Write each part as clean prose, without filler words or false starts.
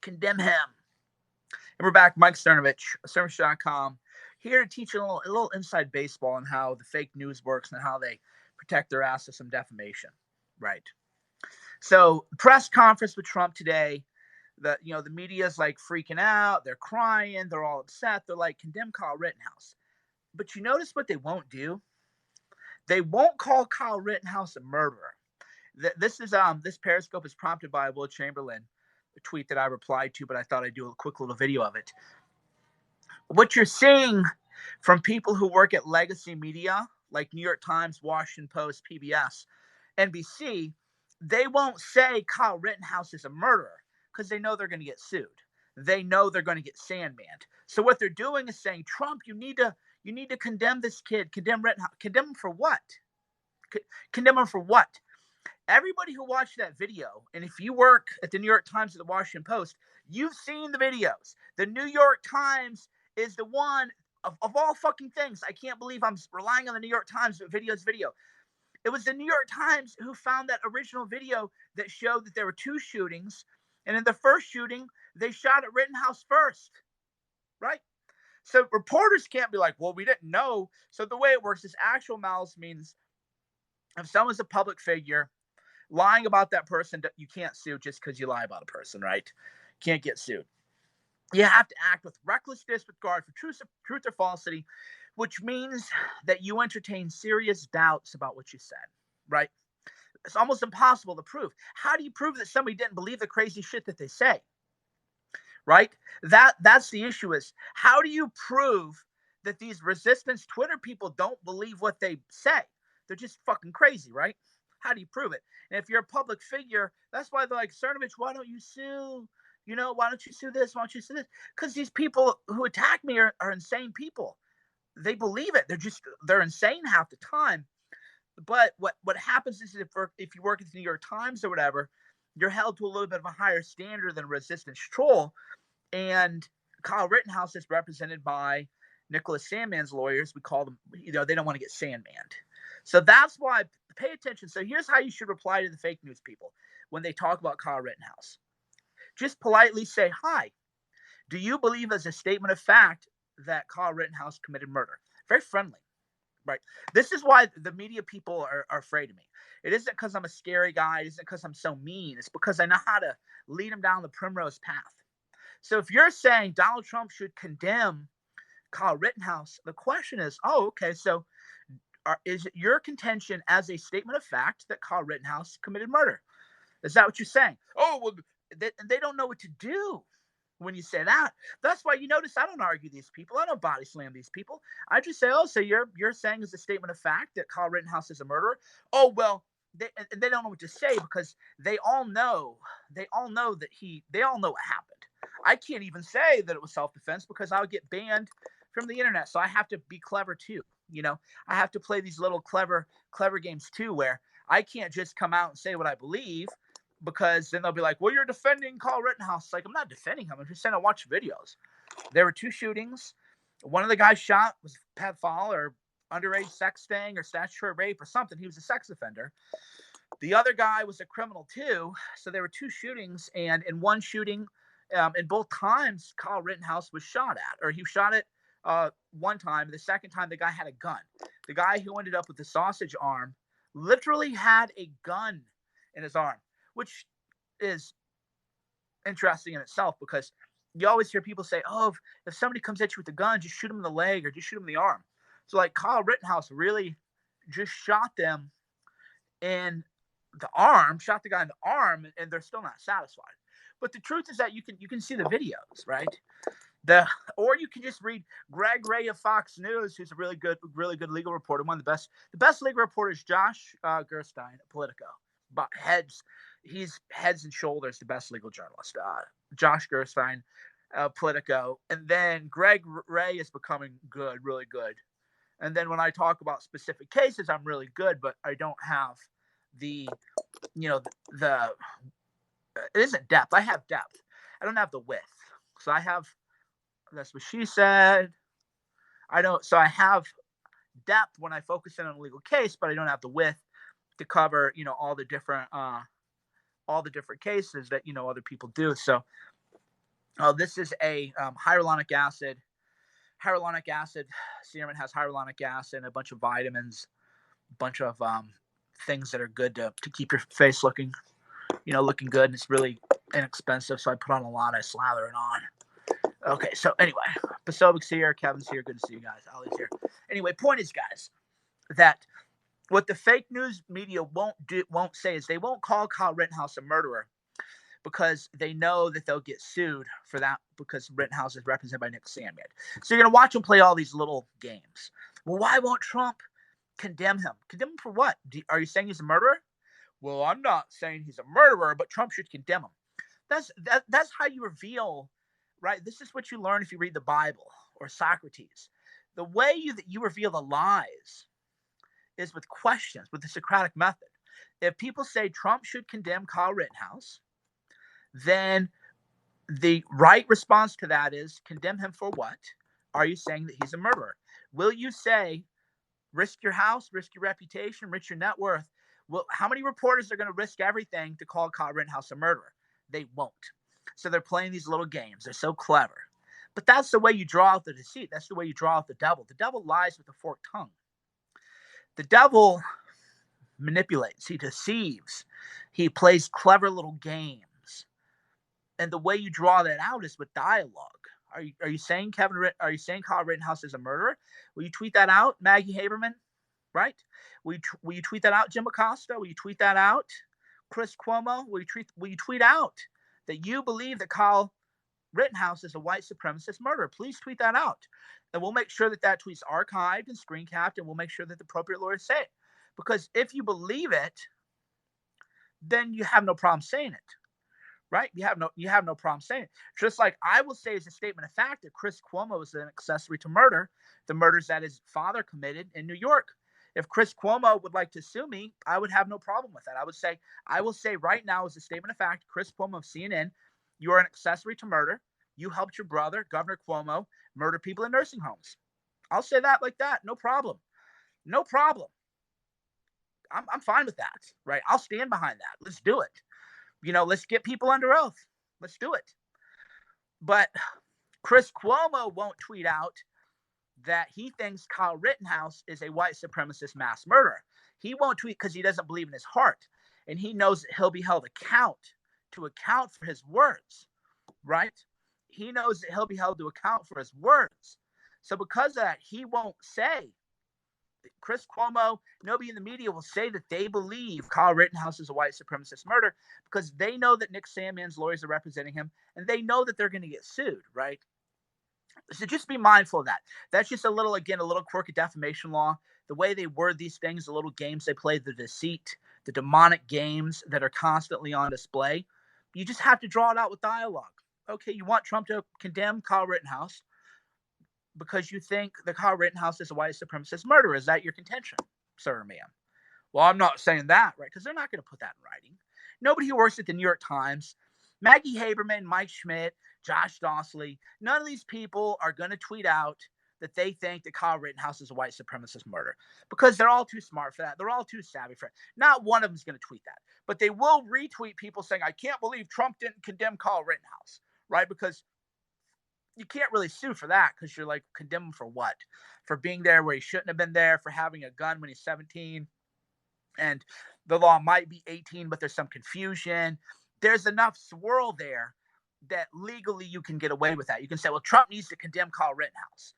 Condemn him. And we're back, Mike Cernovich, Cernovich.com, here to teach you a little inside baseball on how the fake news works and how they protect their assets from defamation. Right. So, press conference with Trump today. The media's like freaking out. They're crying. They're all upset. They're like, condemn Kyle Rittenhouse. But you notice what they won't do? They won't call Kyle Rittenhouse a murderer. This Periscope is prompted by Will Chamberlain, a tweet that I replied to, but I thought I'd do a quick little video of it. What you're seeing from people who work at legacy media, like New York Times, Washington Post, PBS, NBC, they won't say Kyle Rittenhouse is a murderer because they know they're going to get sued. They know they're going to get sandmanned. So what they're doing is saying, Trump, you need to condemn this kid, condemn Rittenhouse. Condemn him for what? Condemn him for what? Everybody who watched that video, and if you work at the New York Times or the Washington Post, you've seen the videos. The New York Times is the one of all fucking things. I can't believe I'm relying on the New York Times video. It was the New York Times who found that original video that showed that there were two shootings. And in the first shooting, they shot at Rittenhouse first. Right? So reporters can't be like, well, we didn't know. So the way it works is actual malice means if someone's a public figure, lying about that person, you can't sue just because you lie about a person, right? Can't get sued. You have to act with reckless disregard for truth or falsity, which means that you entertain serious doubts about what you said, right? It's almost impossible to prove. How do you prove that somebody didn't believe the crazy shit that they say? Right? That's the issue is, how do you prove that these resistance Twitter people don't believe what they say? They're just fucking crazy, right? How do you prove it? And if you're a public figure, that's why they're like, Cernovich, why don't you sue? Why don't you sue this? Why don't you sue this? Because these people who attack me are insane people. They believe it. They're insane half the time. But what happens is if you work at the New York Times or whatever, you're held to a little bit of a higher standard than resistance troll. And Kyle Rittenhouse is represented by Nicholas Sandmann's lawyers. We call them, they don't want to get sandmanned. So that's why, pay attention. So here's how you should reply to the fake news people when they talk about Kyle Rittenhouse. Just politely say, hi, do you believe as a statement of fact that Kyle Rittenhouse committed murder? Very friendly, right? This is why the media people are afraid of me. It isn't because I'm a scary guy. It isn't because I'm so mean. It's because I know how to lead them down the primrose path. So if you're saying Donald Trump should condemn Kyle Rittenhouse, the question is, okay, so is it your contention as a statement of fact that Kyle Rittenhouse committed murder? Is that what you're saying? Oh, well, they don't know what to do when you say that. That's why you notice I don't argue these people. I don't body slam these people. I just say, so you're saying as a statement of fact that Kyle Rittenhouse is a murderer? Oh, well, they don't know what to say because they all know what happened. I can't even say that it was self-defense because I would get banned from the internet. So I have to be clever too. I have to play these little clever games too, where I can't just come out and say what I believe because then they'll be like, well, you're defending Kyle Rittenhouse. Like, I'm not defending him. I'm just saying I watch videos. There were two shootings. One of the guys shot was pedophile or underage sexting or statutory rape or something. He was a sex offender. The other guy was a criminal too. So there were two shootings, and in one shooting, in both times, Kyle Rittenhouse was shot at, or he shot it one time. The second time, the guy had a gun. The guy who ended up with the sausage arm literally had a gun in his arm, which is interesting in itself because you always hear people say, if somebody comes at you with a gun, just shoot him in the leg or just shoot him in the arm. So like Kyle Rittenhouse really just shot them in the arm, shot the guy in the arm, and they're still not satisfied. But the truth is that you can see the videos, right? Or you can just read Greg Ray of Fox News, who's a really good legal reporter. One of the best legal reporters, Josh Gerstein at Politico. But he's heads and shoulders the best legal journalist. Josh Gerstein, Politico, and then Greg Ray is becoming good, really good. And then when I talk about specific cases, I'm really good, but I don't have the it isn't depth. I have depth. I don't have the width. So I have, that's what she said. So I have depth when I focus in on a legal case, but I don't have the width to cover, all the different cases that, other people do. So Oh, this is a hyaluronic acid. Hyaluronic acid serum. It has hyaluronic acid and a bunch of vitamins, a bunch of things that are good to keep your face looking good. And it's really inexpensive, so I put on a lot. I slather it on. Okay, so anyway, Pasovic's here, Kevin's here. Good to see you guys. Ollie's here. Anyway, point is, guys, that what the fake news media won't say is they won't call Kyle Rittenhouse a murderer because they know that they'll get sued for that because Rittenhouse is represented by Nick Sandman. So you're going to watch him play all these little games. Well, why won't Trump condemn him? Condemn him for what? Are you saying he's a murderer? Well, I'm not saying he's a murderer, but Trump should condemn him. That's how you reveal, right? This is what you learn if you read the Bible or Socrates. The way that you reveal the lies is with questions, with the Socratic method. If people say Trump should condemn Kyle Rittenhouse, then the right response to that is condemn him for what? Are you saying that he's a murderer? Will you say risk your house, risk your reputation, risk your net worth? Well, how many reporters are going to risk everything to call Kyle Rittenhouse a murderer? They won't. So they're playing these little games. They're so clever. But that's the way you draw out the deceit. That's the way you draw out the devil. The devil lies with a forked tongue. The devil manipulates. He deceives. He plays clever little games. And the way you draw that out is with dialogue. Are you saying Are you saying Kyle Rittenhouse is a murderer? Will you tweet that out, Maggie Haberman? Right? Will you tweet that out, Jim Acosta? Will you tweet that out, Chris Cuomo? Will you tweet out that you believe that Kyle Rittenhouse is a white supremacist murderer? Please tweet that out, and we'll make sure that tweet's archived and screen capped, and we'll make sure that the appropriate lawyers say it. Because if you believe it, then you have no problem saying it. Right? You have no problem saying it. Just like I will say as a statement of fact that Chris Cuomo is an accessory to murder, the murders that his father committed in New York. If Chris Cuomo would like to sue me, I would have no problem with that. I will say right now as a statement of fact, Chris Cuomo of CNN, you are an accessory to murder. You helped your brother, Governor Cuomo, murder people in nursing homes. I'll say that like that. No problem. No problem. I'm fine with that. Right? I'll stand behind that. Let's do it. Let's get people under oath. Let's do it. But Chris Cuomo won't tweet out that he thinks Kyle Rittenhouse is a white supremacist mass murderer. He won't tweet because he doesn't believe in his heart. And he knows that he'll be held to account for his words, right? He knows that he'll be held to account for his words. So because of that, he won't say. Chris Cuomo, nobody in the media will say that they believe Kyle Rittenhouse is a white supremacist murderer because they know that Nick Sandman's lawyers are representing him and they know that they're going to get sued, right? So just be mindful of that. That's just a little quirk of defamation law. The way they word these things, the little games they play, the deceit, the demonic games that are constantly on display. You just have to draw it out with dialogue. Okay, you want Trump to condemn Kyle Rittenhouse because you think that Kyle Rittenhouse is a white supremacist murderer. Is that your contention, sir or ma'am? Well, I'm not saying that, right? Because they're not going to put that in writing. Nobody who works at the New York Times, Maggie Haberman, Mike Schmidt, Josh Dawsley, none of these people are going to tweet out that they think that Kyle Rittenhouse is a white supremacist murderer because they're all too smart for that. They're all too savvy for it. Not one of them is going to tweet that. But they will retweet people saying, I can't believe Trump didn't condemn Kyle Rittenhouse, right? Because you can't really sue for that because you're like, condemn him for what? For being there where he shouldn't have been there, for having a gun when he's 17. And the law might be 18, but there's some confusion. There's enough swirl there that legally you can get away with that. You can say, well, Trump needs to condemn Kyle Rittenhouse.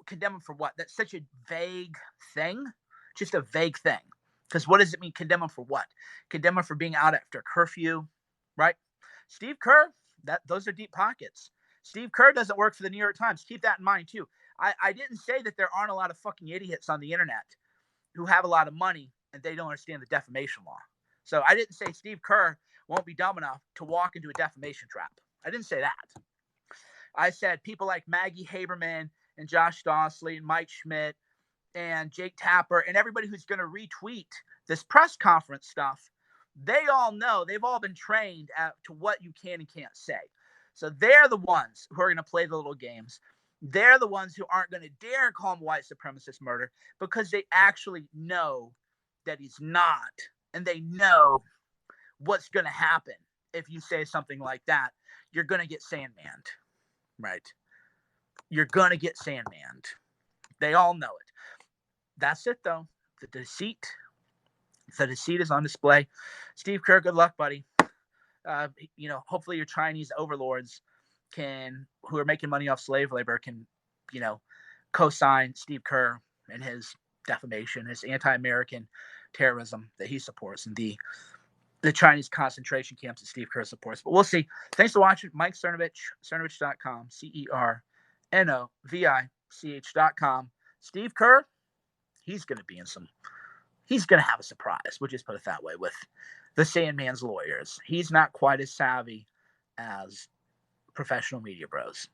Condemn him for what? That's such a vague thing. Just a vague thing. Because what does it mean? Condemn him for what? Condemn him for being out after curfew, right? Steve Kerr, those are deep pockets. Steve Kerr doesn't work for the New York Times. Keep that in mind, too. I didn't say that there aren't a lot of fucking idiots on the internet who have a lot of money and they don't understand the defamation law. So I didn't say Steve Kerr won't be dumb enough to walk into a defamation trap. I didn't say that. I said people like Maggie Haberman and Josh Dawsley and Mike Schmidt and Jake Tapper and everybody who's going to retweet this press conference stuff, they all know, they've all been trained to what you can and can't say. So they're the ones who are going to play the little games. They're the ones who aren't going to dare call him white supremacist murder because they actually know that he's not. And they know what's going to happen if you say something like that, you're going to get sandmanned, right? You're going to get sandmanned. They all know it. That's it, though. The deceit is on display. Steve Kerr, good luck, buddy. Hopefully your Chinese overlords who are making money off slave labor can, co-sign Steve Kerr and his defamation, his anti-American terrorism that he supports, and the Chinese concentration camps that Steve Kerr supports. But we'll see. Thanks for watching. Mike Cernovich, Cernovich.com, Cernovich.com. Steve Kerr, he's going to have a surprise. We'll just put it that way with the Sandman's lawyers. He's not quite as savvy as professional media bros.